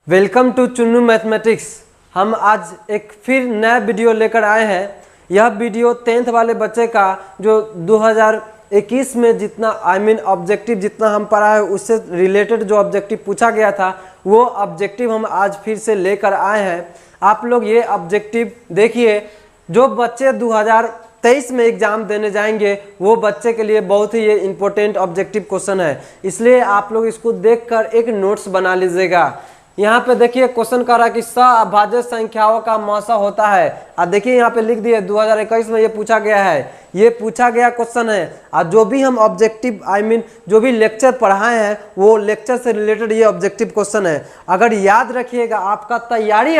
Welcome to Chunnu mathematics. हम आज एक फिर नया वीडियो लेकर आए हैं। यह वीडियो 10th वाले बच्चे का जो 2021 में जितना ऑब्जेक्टिव जितना हम पढ़ा है उससे रिलेटेड जो ऑब्जेक्टिव पूछा गया था वो ऑब्जेक्टिव हम आज फिर से लेकर आए हैं। आप लोग ये ऑब्जेक्टिव देखिए। जो बच्चे 2023 में एग्जाम देने जाएंगे वो बच्चे के लिए बहुत ही ये इम्पोर्टेंट ऑब्जेक्टिव क्वेश्चन है, इसलिए आप लोग इसको देखकर एक नोट्स बना लीजिएगा। यहाँ पे देखिए क्वेश्चन कर रहा है कि सअभाज्य संख्याओं का मौसा होता है। अब देखिए यहाँ पे लिख दिए 2021 में ये पूछा गया है, ये पूछा गया क्वेश्चन है। और जो भी हम ऑब्जेक्टिव जो भी लेक्चर पढ़ाए हैं वो लेक्चर से रिलेटेड ये ऑब्जेक्टिव क्वेश्चन है। अगर याद रखिएगा आपका तैयारी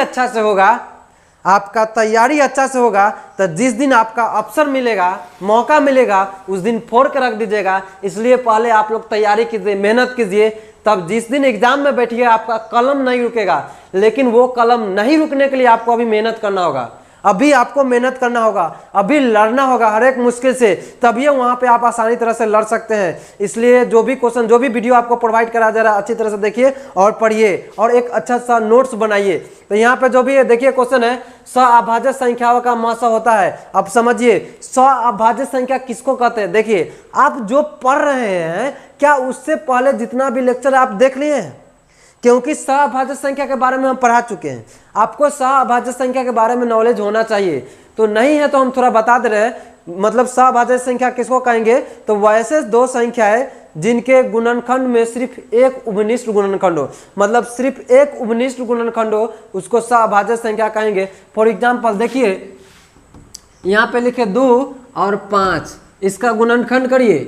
अच्छा से होगा तो जिस दिन आपका अवसर मिलेगा, मौका मिलेगा, उस दिन फोड़ के रख दीजिएगा। इसलिए पहले आप लोग तैयारी कीजिए, मेहनत कीजिए, तब जिस दिन एग्जाम में बैठिए आपका कलम नहीं रुकेगा। लेकिन वो कलम नहीं रुकने के लिए आपको अभी मेहनत करना होगा, अभी आपको मेहनत करना होगा, अभी लड़ना होगा हर एक मुश्किल से, तभी वहां पे आप आसानी तरह से लड़ सकते हैं। इसलिए जो भी क्वेश्चन, जो भी वीडियो आपको प्रोवाइड करा जा रहा है अच्छी तरह से देखिए और पढ़िए और एक अच्छा सा नोट्स बनाइए। तो यहाँ पे जो भी है देखिए क्वेश्चन है सअभाज्य संख्याओं का मौसा होता है। अब समझिए सअभाज्य संख्या किसको कहते हैं। देखिए आप जो पढ़ रहे हैं क्या उससे पहले जितना भी लेक्चर आप देख लिए हैं, क्योंकि सअभाज्य संख्या के बारे में हम पढ़ा चुके हैं। आपको सअभाज्य संख्या के बारे में नॉलेज होना चाहिए, तो नहीं है तो हम थोड़ा बता दे रहे हैं। मतलब सअभाज्य संख्या किसको कहेंगे, तो वैसे दो संख्याएं जिनके गुणनखंड में सिर्फ एक उभनिष्ठ गुणनखंड हो, मतलब सिर्फ एक उभनिष्ठ गुणनखंड हो, उसको सअभाज्य संख्या कहेंगे। फॉर एग्जाम्पल देखिए यहाँ पे लिखे 2 और 5, इसका गुणनखंड करिए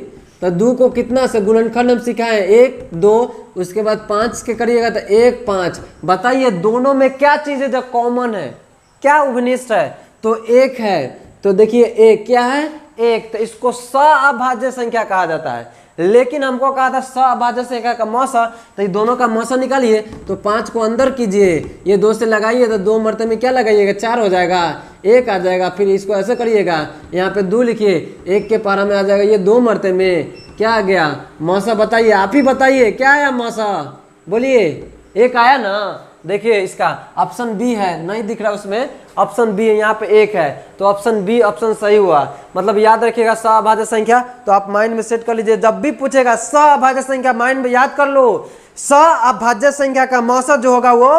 तो 2 को कितना से गुणनखंड हम सिखाए 1 2, उसके बाद 5 के करिएगा तो 1 5। बताइए दोनों में क्या चीज है जो कॉमन है, क्या उभनिष्ठ है, तो 1 है। तो देखिए 1 क्या है, 1, तो इसको सअभाज्य संख्या कहा जाता है। लेकिन हमको कहा था सअभाज्य संख्या का मौसा, तो ये दोनों का मौसा निकालिए तो 5 को अंदर कीजिए, ये 2 से लगाइए तो 2 मरते में क्या लगाइएगा 4 हो जाएगा, 1 आ जाएगा। फिर इसको ऐसे करिएगा, यहाँ पे 2 लिखिए, 1 के पारा में आ जाएगा, ये 2 मरते में क्या आ गया मौसा। बताइए, आप ही बताइए क्या आया मौसा, बोलिए 1 आया ना। देखिए इसका ऑप्शन बी है, नहीं दिख रहा उसमें, ऑप्शन बी है, यहाँ पे 1 है, तो ऑप्शन बी ऑप्शन सही हुआ। मतलब याद रखिएगा सअभाज्य संख्या, तो आप माइंड में सेट कर लीजिए। जब भी पूछेगा सअभाज्य संख्या माइंड में याद कर लो, सअभाज्य संख्या का मौसा जो होगा वो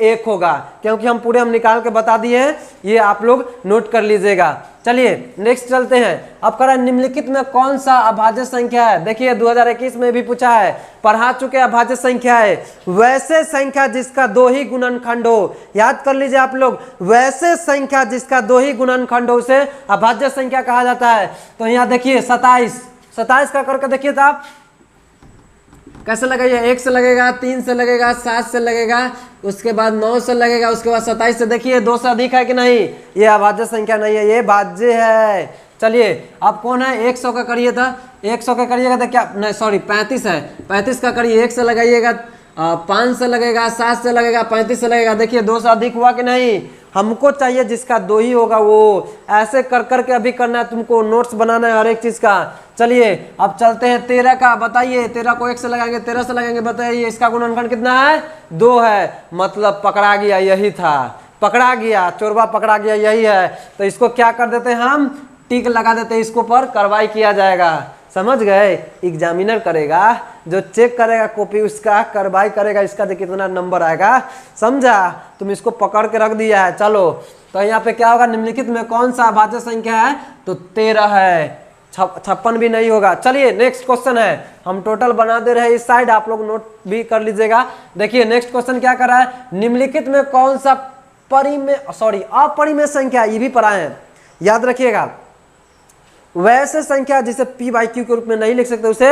1 होगा, क्योंकि हम पूरे निकाल के बता दिए हैं, ये आप लोग नोट कर लीजिएगा। चलिए नेक्स्ट चलते हैं। अब कह रहा है निम्नलिखित में कौन सा अभाज्य संख्या है। देखिए 2021 में भी पूछा है, पढ़ा चुके अभाज्य संख्या है वैसे संख्या जिसका 2 ही गुणनखंड हो। याद कर लीजिए आप लोग, वैसे संख्या जिसका 2 ही गुणनखंड हो उसे अभाज्य संख्या कहा जाता है। तो यहाँ देखिए 27 का करके देखिए तो आप कैसे लगेगा, 1 से लगेगा, 3 से लगेगा, 7 से लगेगा, उसके बाद 9 से लगेगा, उसके बाद 27 से। देखिए 2 से अधिक है कि नहीं, ये अभाज्य संख्या नहीं है, ये भाज्य है। चलिए अब कौन है, 100 का करिए था, 100 का करिएगा तो क्या, नहीं सॉरी 35 है, 35 का करिए, 1 से लगाइएगा, 5 से लगेगा, 7 से लगेगा, 35 से लगेगा। देखिए 2 से अधिक हुआ कि नहीं, हमको चाहिए जिसका 2 ही होगा वो। ऐसे कर करके अभी करना है, तुमको नोट्स बनाना है हर एक चीज का। चलिए अब चलते हैं 13 का। बताइए 13 को 1 से लगाएंगे, 13 से लगाएंगे, बताइए इसका गुणनखंड कितना है, 2 है। मतलब पकड़ा गया, यही था, पकड़ा गया, चोरवा पकड़ा गया, यही है। तो इसको क्या कर देते हैं, हम टिक लगा देते हैं, इसको पर कार्रवाई किया जाएगा। समझ गए, एग्जामिनर करेगा, जो चेक करेगा कॉपी उसका कार्रवाई करेगा, इसका जो कितना नंबर आएगा, समझा। तुम इसको पकड़ के रख दिया है। चलो तो यहाँ पे क्या होगा, निम्नलिखित में कौन सा अभाज्य संख्या है, तो 13 है, 56 भी नहीं होगा। चलिए नेक्स्ट क्वेश्चन है, हम टोटल बना दे रहे हैं इस साइड, आप लोग नोट भी कर लीजिएगा। देखिए नेक्स्ट क्वेश्चन क्या कर रहा है, निम्नलिखित में कौन सा अपरिमेय संख्या, ये भी पढ़ा है, याद रखिएगा। वैसे संख्या जिसे p/q के रूप में नहीं लिख सकते उसे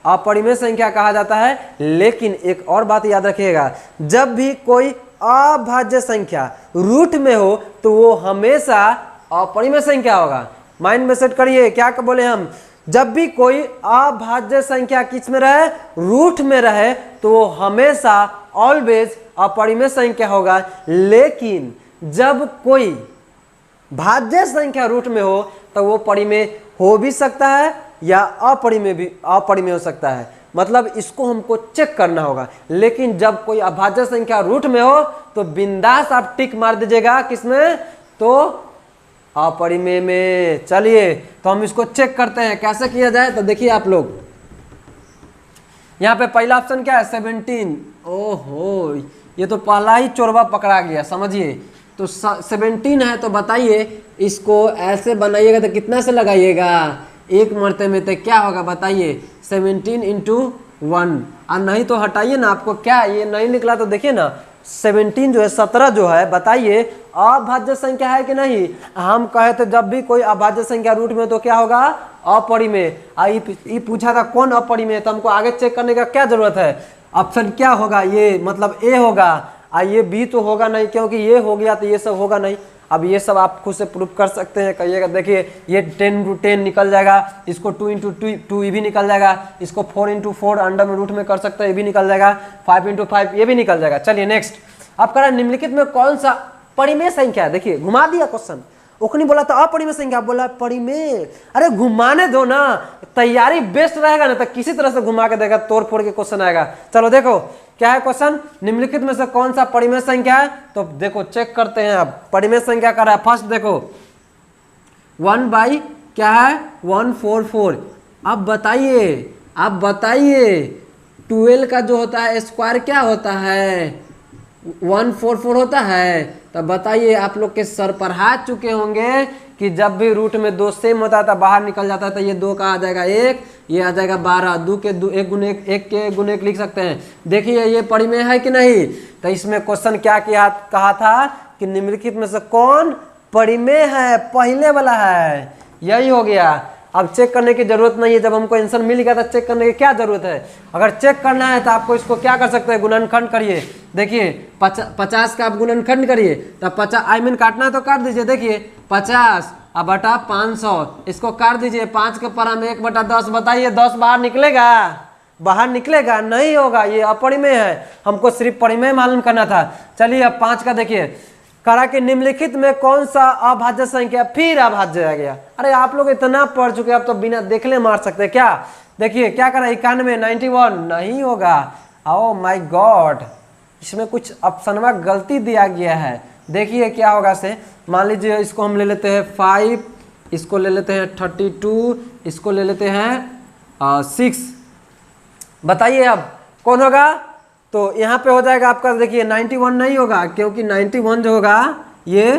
अपरिमेय संख्या कहा जाता है। लेकिन एक और बात याद रखिएगा, जब भी कोई अभाज्य संख्या रूट में हो तो वो हमेशा अपरिमेय संख्या होगा। माइंड में सेट करिए, क्या बोले हम, जब भी कोई अभाज्य संख्या किस में रहे, रूट में रहे, तो वो हमेशा ऑलवेज अपरिमेय संख्या होगा। लेकिन जब कोई भाज्य संख्या रूट में हो तो वो परिमेय हो भी सकता है या अपरिमेय हो सकता है। मतलब इसको हमको चेक करना होगा। लेकिन जब कोई अभाज्य संख्या रूट में हो तो बिंदास आप टिक मार दीजिएगा, किसमें, तो अपरिमेय में। चलिए तो हम इसको चेक करते हैं कैसे किया जाए। तो देखिए आप लोग, यहाँ पे पहला ऑप्शन क्या है, 17। ओहो, ये तो पहला ही चोरवा पकड़ा गया, समझिए। तो 17 है, तो बताइए इसको ऐसे बनाइएगा तो कितना से लगाइएगा, एक मरते में, तो क्या होगा बताइए, 17 इंटू 1। और नहीं तो हटाइए ना, आपको क्या ये नहीं निकला तो देखिए ना, 17 जो है 17 जो है, बताइए अभाज्य संख्या है कि नहीं। हम कहे थे जब भी कोई अभाज्य संख्या रूट में तो क्या होगा, अपरिमेय। ये पूछा था कौन अपरिमेय, तो हमको आगे चेक करने का क्या जरूरत है। ऑप्शन क्या होगा, ये मतलब ए होगा, ये बी तो होगा नहीं, क्योंकि ये हो गया तो ये सब होगा नहीं। अब ये सब आप खुद से प्रूफ कर सकते हैं, कहिएगा। देखिए ये 10 इंटू 10 निकल जाएगा, इसको 2 इंटू 2 ये भी निकल जाएगा, इसको 4 इंटू 4 अंडर में रूट में कर सकते हैं, ये भी निकल जाएगा, 5 इंटू 5 ये भी निकल जाएगा। चलिए नेक्स्ट, आप कह रहे हैं निम्नलिखित में कौन सा परिमेय संख्या है। देखिए घुमा दिया क्वेश्चन, उखनी बोला तो अपरिमेय संख्या, बोला परिमेय। अरे घुमाने दो ना, तैयारी बेस्ट रहेगा ना, तो किसी तरह से घुमा के देगा, तोड़ फोड़ के क्वेश्चन आएगा। चलो देखो क्या है क्वेश्चन, निम्नलिखित में से कौन सा परिमेय संख्या है। तो देखो चेक करते हैं अब, परिमेय संख्या कर रहा है। फर्स्ट देखो 1 बाई क्या है 144। अब बताइए 12 का जो होता है स्क्वायर क्या होता है, 144 होता है। तो बताइए, आप लोग के सर पढ़ा चुके होंगे कि जब भी रूट में 2 सेम होता है तो बाहर निकल जाता है, तो ये 2 का आ जाएगा 1, ये आ जाएगा 12, 2 के 2 1 गुने 1 के गुने 1 लिख सकते हैं। देखिए ये परिमेय है कि नहीं। तो इसमें क्वेश्चन क्या किया, कहा था कि निम्नलिखित में से कौन परिमेय है, पहले वाला है, यही हो गया। अब चेक करने की जरूरत नहीं है, जब हमको आंसर मिल गया तो चेक करने की क्या जरूरत है। अगर चेक करना है तो आपको इसको क्या कर सकते हैं, गुणनखंड करिए। देखिए 50 का आप गुणनखंड करिए, तो 50 काटना है तो काट दीजिए। देखिए 50 अब बटा 500, इसको काट दीजिए, 5 के परा में 1/10। बताइए 10 बाहर निकलेगा, बाहर निकलेगा नहीं होगा, ये अपरिमेय है। हमको सिर्फ परिमेय मालूम करना था। चलिए अब 5 का देखिए, करा कि निम्नलिखित में कौन सा अभाज्य संख्या, फिर अभाज्य आ गया। अरे आप लोग इतना पढ़ चुके हैं, आप तो बिना देखले मार सकते हैं क्या। देखिए क्या करा, 91 91 नहीं होगा। ओ माय गॉड, इसमें कुछ ऑप्शनवा गलती दिया गया है। देखिए क्या होगा से, मान लीजिए इसको हम ले लेते हैं 5, इसको ले लेते हैं 32, इसको ले लेते हैं 6। बताइए अब कौन होगा। तो यहाँ पे हो जाएगा आपका, देखिए 91 नहीं होगा, क्योंकि 91 जो होगा ये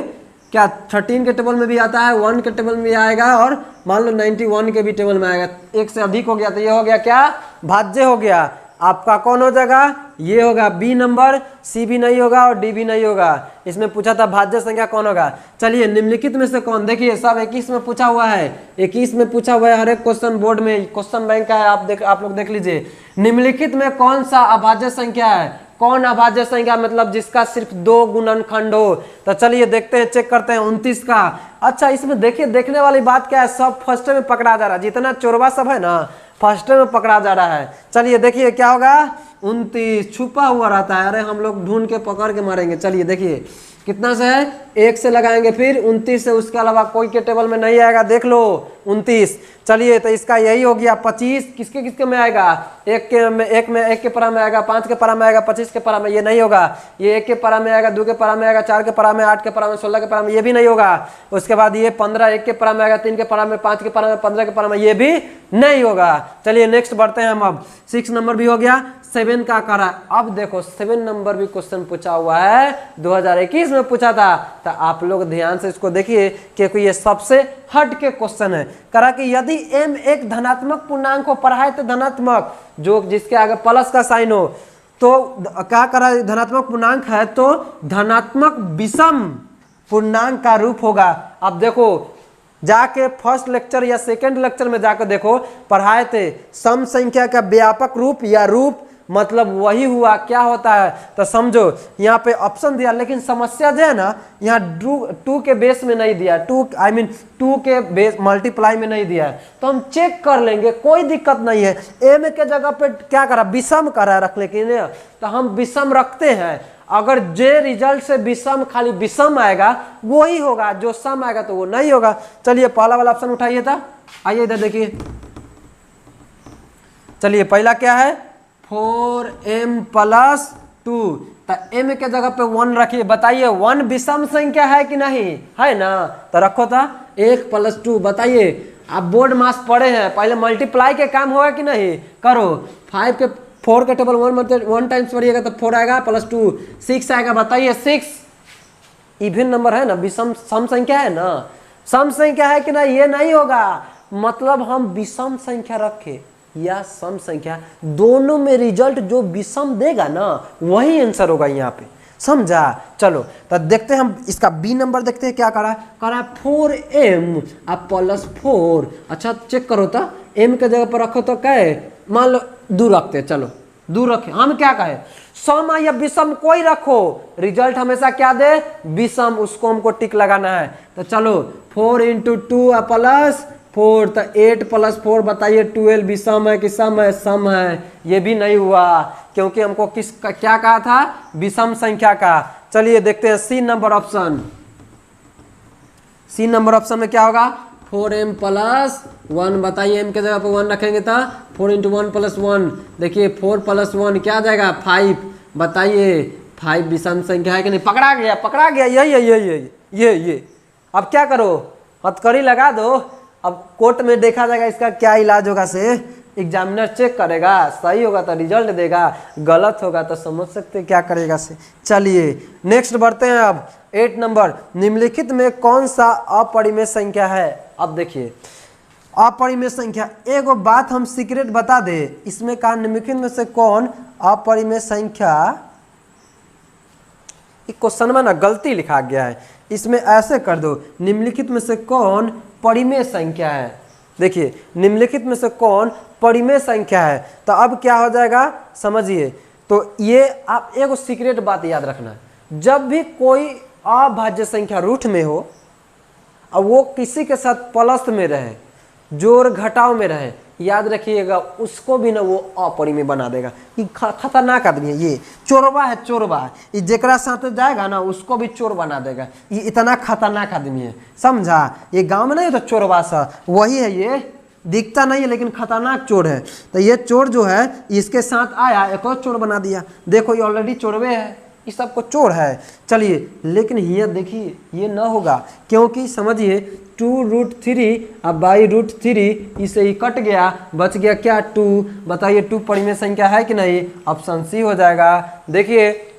क्या 13 के टेबल में भी आता है, 1 के टेबल में भी आएगा, और मान लो 91 के भी टेबल में आएगा। एक से अधिक हो गया तो ये हो गया क्या, भाज्य हो गया। आपका कौन हो जाएगा, ये होगा बी नंबर, सी भी नहीं होगा और डी भी नहीं होगा। इसमें पूछा था भाज्य संख्या कौन होगा। चलिए निम्नलिखित में से कौन, देखिए सब 21 में पूछा हुआ है, 21 में पूछा हुआ है, हर एक क्वेश्चन बोर्ड में क्वेश्चन बैंक का है, आप लोग देख लीजिए। निम्नलिखित में कौन सा अभाज्य संख्या है, कौन अभाज्य संख्या मतलब जिसका सिर्फ 2 गुणनखंड हो। तो चलिए देखते हैं, चेक करते हैं 29 का। अच्छा इसमें देखिए, देखने वाली बात क्या है, सब फर्स्ट में पकड़ा जा रहा है, जितना चोरवा सब है ना फर्स्ट में पकड़ा जा रहा है। चलिए देखिए क्या होगा, 29 छुपा हुआ रहता है। अरे हम लोग ढूंढ के पकड़ के मारेंगे। चलिए देखिए कितना से है, 1 से लगाएंगे, फिर 29 से, उसके अलावा कोई के टेबल में नहीं आएगा। देख लो 29। चलिए तो इसका यही हो गया 25। किसके किसके में आएगा, 1 के परा में आएगा, 5 के परा में आएगा, 25 के परा में ये नहीं होगा। ये 1 के परा में आएगा, 2 के परा में आएगा, 4 के परा में, 8 के परा में, 16 के परा में, ये भी नहीं होगा। उसके बाद ये 15 1 के परा में आएगा, 3 के परा में, 5 के परा में, 15 के परा में, ये भी नहीं होगा। चलिए नेक्स्ट बढ़ते हैं हम। अब 6 नंबर भी हो गया, 7 का करा। अब देखो 7 नंबर भी क्वेश्चन पूछा हुआ है, 2021 में पूछा था। तो आप लोग ध्यान से इसको देखिए, क्योंकि ये सबसे हट के क्वेश्चन है। करा कि यदि m एक धनात्मक पूर्णांक को पढ़ाए तो धनात्मक, जो जिसके आगे प्लस का साइन हो, तो क्या करा, धनात्मक पूर्णांक है तो धनात्मक विषम पूर्णांक का रूप होगा। अब देखो जाके फर्स्ट लेक्चर या सेकंड लेक्चर में जाकर देखो, पढ़ाए थे सम संख्या का व्यापक रूप या रूप, मतलब वही हुआ। क्या होता है तो समझो, यहाँ पे ऑप्शन दिया, लेकिन समस्या जो है ना, यहाँ 2 के बेस में नहीं दिया, 2 के बेस मल्टीप्लाई में नहीं दिया है। तो हम चेक कर लेंगे, कोई दिक्कत नहीं है। एम के जगह पे क्या करा, विषम करा रख, लेकिन तो हम विषम रखते हैं। अगर जे रिजल्ट से विषम, खाली विषम आएगा वही होगा, जो सम आएगा तो वो नहीं होगा। चलिए पहला वाला ऑप्शन उठाइए था, आइए इधर देखिए। चलिए पहला क्या है 4m+2, तो m के जगह पे 1 रखिए। बताइए 1 विषम संख्या है कि नहीं, है ना, तो रखो था 1+2। बताइए आप बोर्ड मास पढ़े हैं, पहले मल्टीप्लाई के काम होगा कि नहीं, करो। 5 के 4 के टेबल 1 टाइम्स पढ़िएगा तो 4 आएगा +2 6 आएगा। बताइए 6 इवन नंबर है ना, विषम सम संख्या है ना, सम संख्या है कि ना, ये नहीं होगा। मतलब हम विषम संख्या रखे या सम संख्या, दोनों में रिजल्ट जो विषम देगा ना वही आंसर होगा यहाँ पे, समझा। चलो तो देखते हैं हम इसका बी नंबर, देखते हैं क्या करा है। करा 4m अब +4। अच्छा चेक करो तो m के जगह पर रखो तो क्या है, मान लो 2 रखते हैं, चलो 2 रखे। हम क्या कहे सम या विषम कोई रखो, रिजल्ट हमेशा क्या दे, विषम, उसको हमको टिक लगाना है। तो चलो 4 × 2 +4, तो 8+4। बताइए 12 विषम है कि सम है, सम है। ये भी नहीं हुआ क्योंकि हमको किस का क्या कहा था, विषम संख्या का। चलिए देखते हैं C number option. C number option में क्या होगा 4m+1। बताइए m के जगह पर 1 रखेंगे तो 4 × 1 + 1। देखिए 4 + 1 क्या आ जाएगा 5। बताइए 5 विषम संख्या है कि नहीं, पकड़ा गया, पकड़ा गया। ये अब क्या करो, हथकड़ी लगा दो। अब कोर्ट में देखा जाएगा इसका क्या इलाज होगा, से एग्जामिनर चेक करेगा, सही होगा तो रिजल्ट देगा, गलत होगा तो समझ सकते क्या करेगा से। चलिए नेक्स्ट बढ़ते हैं। अब 8 नंबर, निम्नलिखित में कौन सा अपरिमेय संख्या है। अब देखिए अपरिमेय संख्या, एगो बात हम सीक्रेट बता दे, इसमें कहा निम्नलिखित में से कौन अपरिमेय संख्या, क्वेश्चन में ना गलती लिखा गया है, इसमें ऐसे कर दो निम्नलिखित में से कौन परिमेय संख्या है। देखिए निम्नलिखित में से कौन परिमेय संख्या है, तो अब क्या हो जाएगा समझिए। तो ये आप एक सीक्रेट बात याद रखना, जब भी कोई अभाज्य संख्या रूट में हो और वो किसी के साथ प्लस में रहे, जोड़ घटाव में रहे, याद रखिएगा उसको भी ना वो अपरिमेय बना देगा। ये खतरनाक आदमी है, ये चोरवा है, चोरवा है, ये जेकरा साथ जाएगा ना उसको भी चोर बना देगा। ये इतना खतरनाक आदमी है, समझा। ये गांव में नहीं होता चोरवा सा, वही है। ये दिखता नहीं है लेकिन खतरनाक चोर है। तो ये चोर जो है इसके साथ आया, एक और चोर बना दिया। देखो ये ऑलरेडी चोरवे है, ये सबको चोर है। चलिए लेकिन ये देखिए ये ना होगा, क्योंकि समझिए 2√3 अब /√3 इसे ही कट गया, बच गया क्या 2। बताइए 2 परिमेय संख्या है कि नहीं, ऑप्शन सी हो जाएगा। देखिए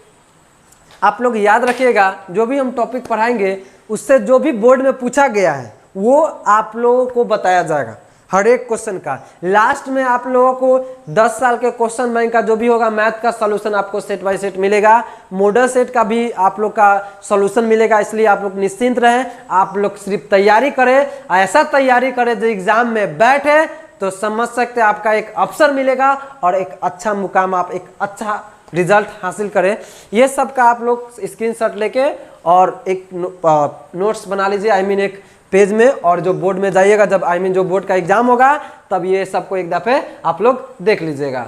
आप लोग याद रखिएगा, जो भी हम टॉपिक पढ़ाएंगे उससे जो भी बोर्ड में पूछा गया है वो आप लोगों को बताया जाएगा, हर एक क्वेश्चन का। लास्ट में आप लोगों को 10 साल के क्वेश्चन बैंक का जो भी होगा मैथ का सॉल्यूशन आपको सेट बाय सेट मिलेगा, मॉडल सेट का भी आप लोग का सॉल्यूशन मिलेगा। इसलिए आप लोग निश्चिंत रहें, आप लोग सिर्फ तैयारी करें, ऐसा तैयारी करें जो एग्जाम में बैठे तो समझ सकते हैं आपका एक अवसर मिलेगा और एक अच्छा मुकाम, आप एक अच्छा रिजल्ट हासिल करें। ये सब का आप लोग स्क्रीनशॉट लेके और एक नोट्स बना लीजिए, एक पेज में, और जो बोर्ड में जाइएगा, जब जो बोर्ड का एग्जाम होगा तब ये सबको एक दफे आप लोग देख लीजिएगा।